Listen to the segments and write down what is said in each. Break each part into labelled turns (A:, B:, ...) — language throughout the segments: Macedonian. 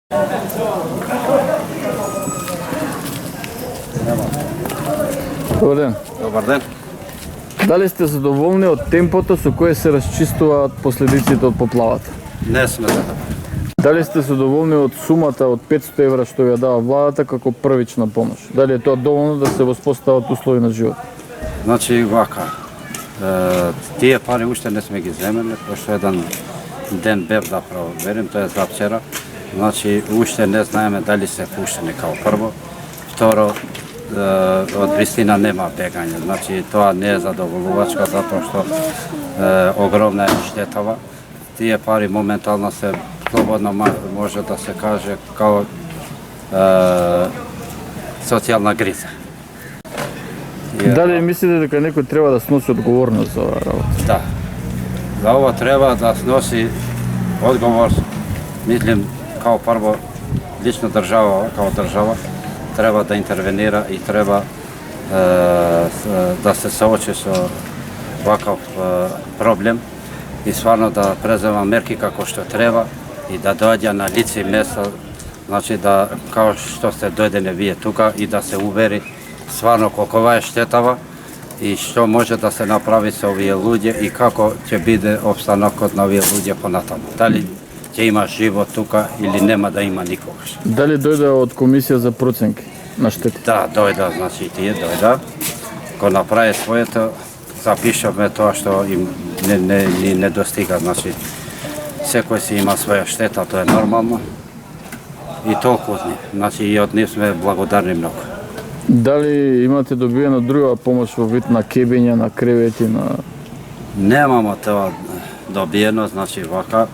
A: Добар ден.
B: Добар ден.
A: Дали сте задоволни од темпото со кое се расчистуваат последиците од поплавата?
B: Не сме задоволни.
A: Дали сте задоволни од сумата од 500 евра што ја дава владата како првична помош? Дали е тоа доволно да се воспостават услови на живот?
B: Значи вака, тие пари уште не сме ги земеле, пошто еден ден бев да проверим, тоа е за вчера. Значи уште не знаеме дали се пуштени као прво. Второ, од вистина нема бегање. Значи тоа не е задоволувачка затоа што огромна е штетава. Тие пари моментално се слободно може да се каже као социјална гриза.
A: Дали мислите дека некој треба да сноси одговорност за оваа работа?
B: Да. За ова треба да сноси одговор, мислим, као прво лично држава, као држава, треба да интервенира и треба да се соочи со ваков проблем и стварно да презема мерки како што треба и да доаѓа на лице и место, значи да, као што сте дојдени вие тука и да се увери стварно колкова е штетава и што може да се направи со овие луѓе и како ќе биде обстанокот на овие луѓе понатаму. Дали ќе има живот тука или нема да има никогаш.
A: Дали дојде од комисија за проценки на штети?
B: Да, дојда, значи и тие дојда. Ко направи своето, запишавме тоа што им не достига, значи секој си има своја штета, тоа е нормално. И толку од нив, значи и од нив сме благодарни многу.
A: Дали имате добиена друга помош во вид на кебења, на кревети, на...
B: Немамо тоа добиено, значи вака.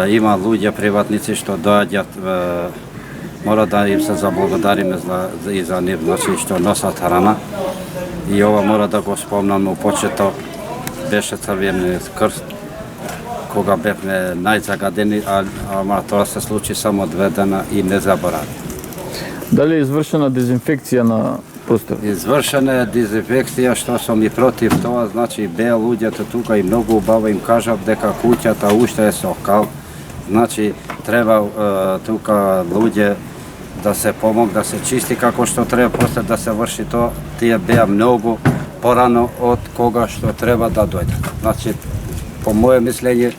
B: Има луѓе, приватници што доаѓаат, мора да им се заблагодариме и за нив, значи што носат храна. И ова мора да го спомнам у почеток, беше Црвениот крст, кога бевме најзагадени, ама тоа се случи само 2 дена и не заборави.
A: Дали е извршена дезинфекција на простор?
B: Извршена е дезинфекција, што сум и против тоа, значи беа луѓето тука и многу убаво им кажав дека куќата уште е со кал. Значи треба тука луѓе да се помог, да се чисти како што треба, после да се врши тоа. Тие беа многу порано од кога што треба да дојдат. Значи, по моје мислење,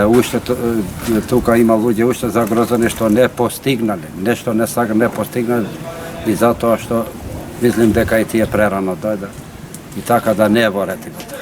B: уште тука има луѓе уште загрозени што не постигнале, нешто не постигнале и затоа што мислим дека и тие прерано дојдат и така да не е во ретигото.